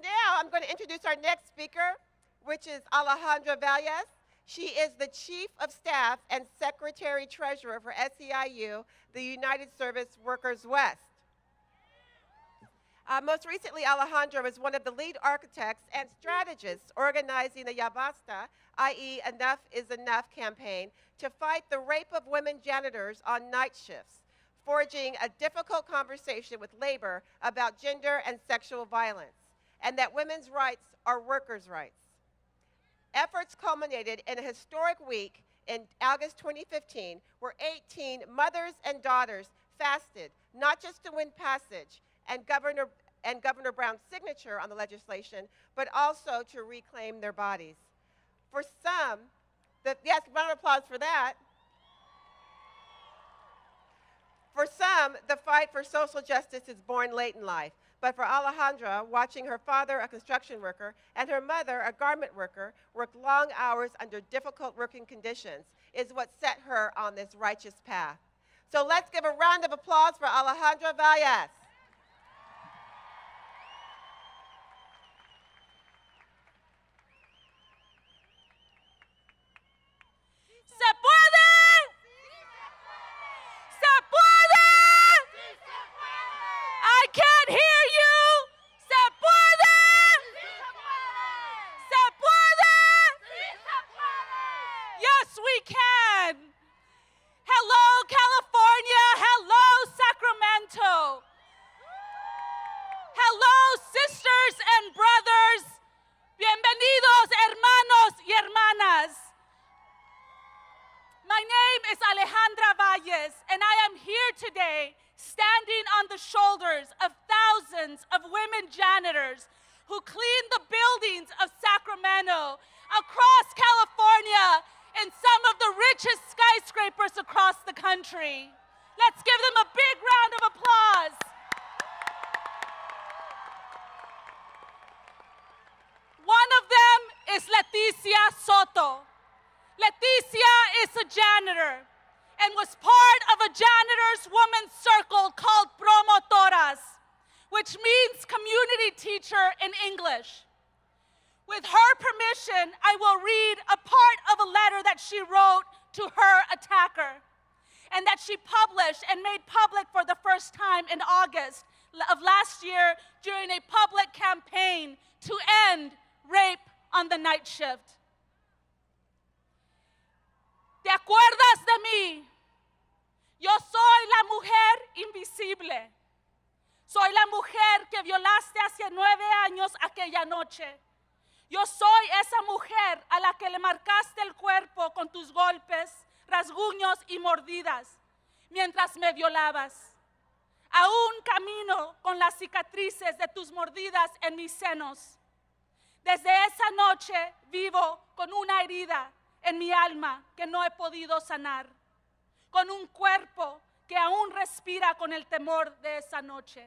now I'm going to introduce our next speaker, which is Alejandra Valles. She is the Chief of Staff and Secretary Treasurer for SEIU, the United Service Workers West. Most recently, Alejandra was one of the lead architects and strategists organizing the Ya Basta, i.e. Enough is Enough campaign to fight the rape of women janitors on night shifts, forging a difficult conversation with labor about gender and sexual violence, and that women's rights are workers' rights. Efforts culminated in a historic week in August 2015, where 18 mothers and daughters fasted, not just to win passage and Governor Brown's signature on the legislation, but also to reclaim their bodies. For some, yes, round of applause for that. For some, the fight for social justice is born late in life. But for Alejandra, watching her father, a construction worker, and her mother, a garment worker, work long hours under difficult working conditions is what set her on this righteous path. So let's give a round of applause for Alejandra Valles. ¿Se puede? ¿Se puede? I can't hear you. ¿Se puede? ¿Se puede? Yes, we can. Hello, California. Hello, Sacramento. Hello, sisters and brothers. Bienvenidos, hermanos y hermanas. My name is Alejandra Valles, and I am here today standing on the shoulders of thousands of women janitors who clean the buildings of Sacramento, across California, and some of the richest skyscrapers across the country. Let's give them a big round of applause. One of them is Leticia Soto. Leticia is a janitor and was part of a janitor's women's circle called Promotoras, which means community teacher in English. With her permission, I will read a part of a letter that she wrote to her attacker and that she published and made public for the first time in August of last year during a public campaign to end rape on the night shift. ¿Te acuerdas de mí? Yo soy la mujer invisible. Soy la mujer que violaste hace 9 años aquella noche. Yo soy esa mujer a la que le marcaste el cuerpo con tus golpes, rasguños y mordidas mientras me violabas. Aún camino con las cicatrices de tus mordidas en mis senos. Desde esa noche vivo con una herida en mi alma que no he podido sanar, con un cuerpo que aún respira con el temor de esa noche.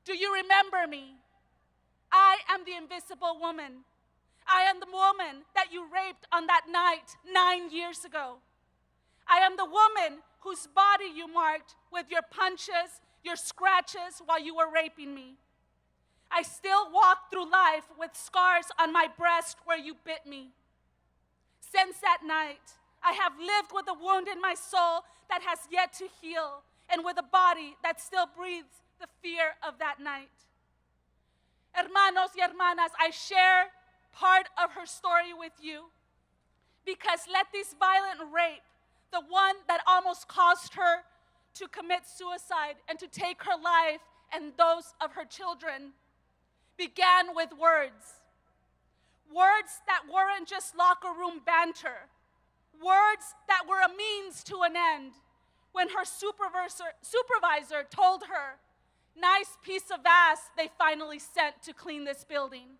Do you remember me? I am the invisible woman. I am the woman that you raped on that night 9 years ago. I am the woman whose body you marked with your punches, your scratches while you were raping me. I still walk through life with scars on my breast where you bit me. Since that night, I have lived with a wound in my soul that has yet to heal, and with a body that still breathes the fear of that night. Hermanos y hermanas, I share part of her story with you because let this violent rape, the one that almost caused her to commit suicide and to take her life and those of her children, began with words. Words that weren't just locker room banter. Words that were a means to an end. When her supervisor told her, "Nice piece of ass they finally sent to clean this building."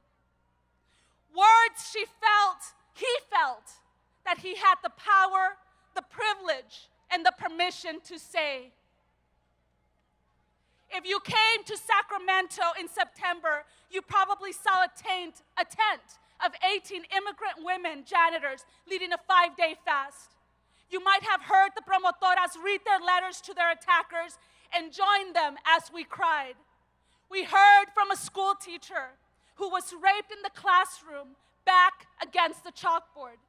Words he felt that he had the power, the privilege, and the permission to say. If you came to Sacramento in September, you probably saw a tent of 18 immigrant women janitors leading a 5-day fast. You might have heard the promotoras read their letters to their attackers and join them as we cried. We heard from a school teacher who was raped in the classroom back against the chalkboard.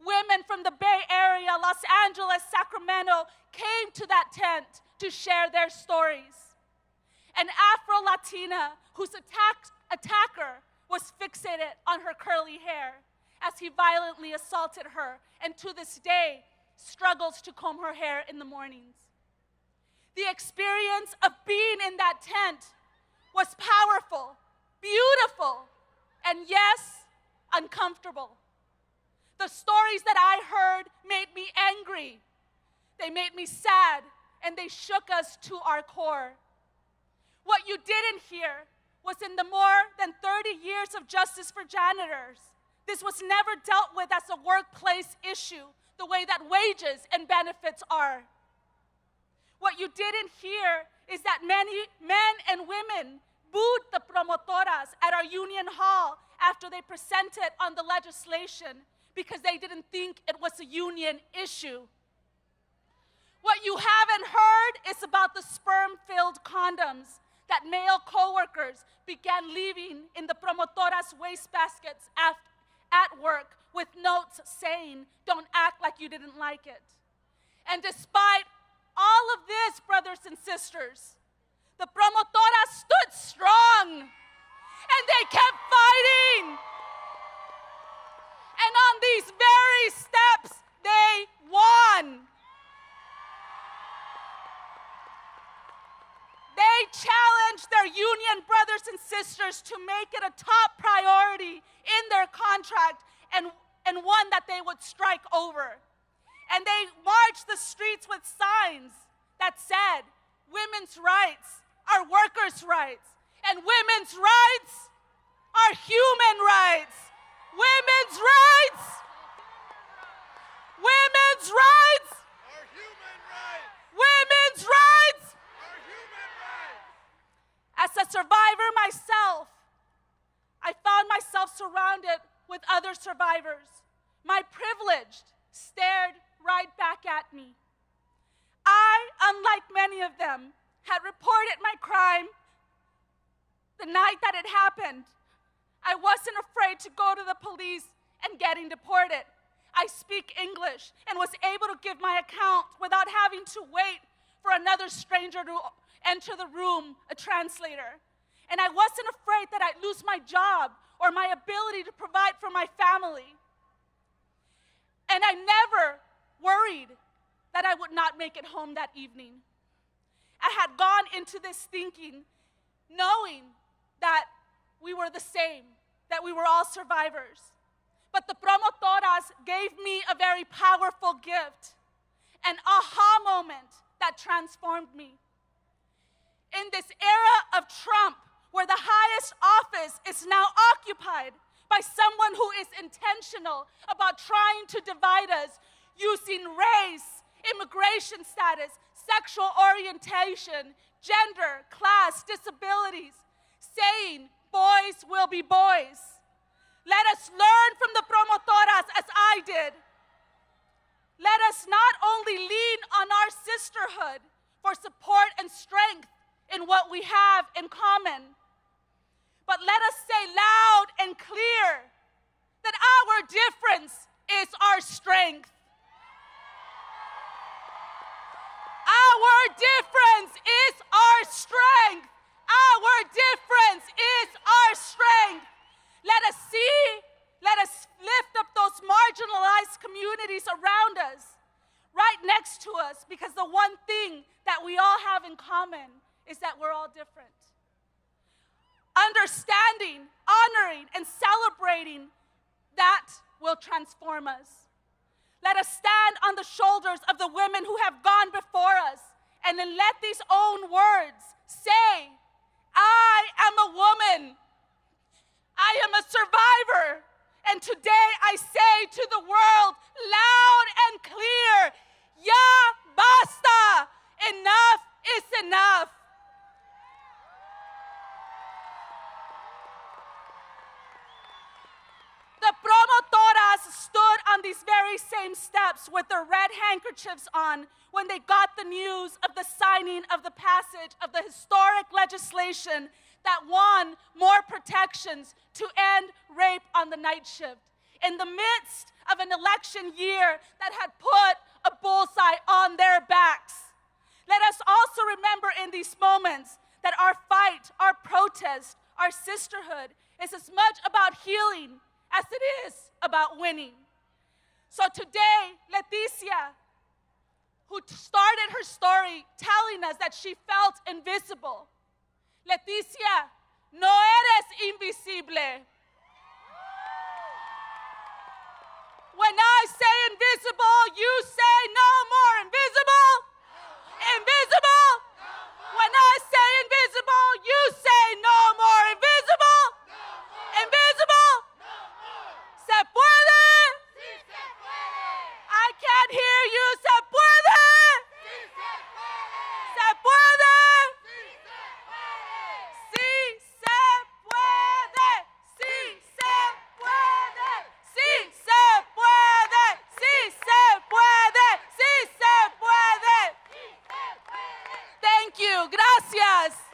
Women from the Bay Area, Los Angeles, Sacramento came to that tent to share their stories. An Afro-Latina whose attacker was fixated on her curly hair as he violently assaulted her, and to this day struggles to comb her hair in the mornings. The experience of being in that tent was powerful, beautiful, and yes, uncomfortable. The stories that I heard made me angry. They made me sad, and they shook us to our core. What you didn't hear was in the more than 30 years of justice for janitors, this was never dealt with as a workplace issue, the way that wages and benefits are. What you didn't hear is that many men and women booed the promotoras at our union hall after they presented on the legislation because they didn't think it was a union issue. What you haven't heard is about the sperm-filled condoms that male coworkers began leaving in the promotoras' wastebaskets at work with notes saying, "Don't act like you didn't like it." And despite all of this, brothers and sisters, the promotoras stood strong and they kept fighting. And on these very steps, they won. They challenged their union brothers and sisters to make it a top priority in their contract and one that they would strike over. And they marched the streets with signs that said, women's rights are workers' rights, and women's rights are human rights. Women's rights! Women's rights! Are human rights! Women's rights! Are human rights! As a survivor myself, I found myself surrounded with other survivors. My privilege stared right back at me. I, unlike many of them, had reported my crime the night that it happened. I wasn't afraid to go to the police and getting deported. I speak English and was able to give my account without having to wait for another stranger to enter the room, a translator. And I wasn't afraid that I'd lose my job or my ability to provide for my family. And I never worried that I would not make it home that evening. I had gone into this thinking, knowing that we were the same, that we were all survivors. But the promotoras gave me a very powerful gift, an aha moment that transformed me. In this era of Trump, where the highest office is now occupied by someone who is intentional about trying to divide us using race, immigration status, sexual orientation, gender, class, disabilities, saying boys will be boys. Let us learn from the promotoras as I did. Let us not only lean on our sisterhood for support and strength in what we have in common, but let us say loud and clear that our difference is our strength. Our difference is our strength. Our difference is our strength. Let us lift up those marginalized communities around us, right next to us, because the one thing that we all have in common is that we're all different. Understanding, honoring, and celebrating that will transform us. Let us stand on the shoulders of the women who have gone before us, and then let these own words say, I am a woman. I am a survivor. And today I say to the world, loud and clear, ya basta. Enough is enough. The promotoras stood on these very very same steps with their red handkerchiefs on when they got the news of the signing of the passage of the historic legislation that won more protections to end rape on the night shift. In the midst of an election year that had put a bullseye on their backs. Let us also remember in these moments that our fight, our protest, our sisterhood is as much about healing as it is about winning. So today, Leticia, who started her story telling us that she felt invisible. Leticia, no eres invisible. When I say invisible, you say no more invisible. Invisible. When I say invisible, you say no more invisible. Invisible. Se puede. I can't hear you. Se puede. Se puede. Sí se puede. Sí se puede. Sí se puede. Sí se puede. Sí se puede. Thank you. Gracias.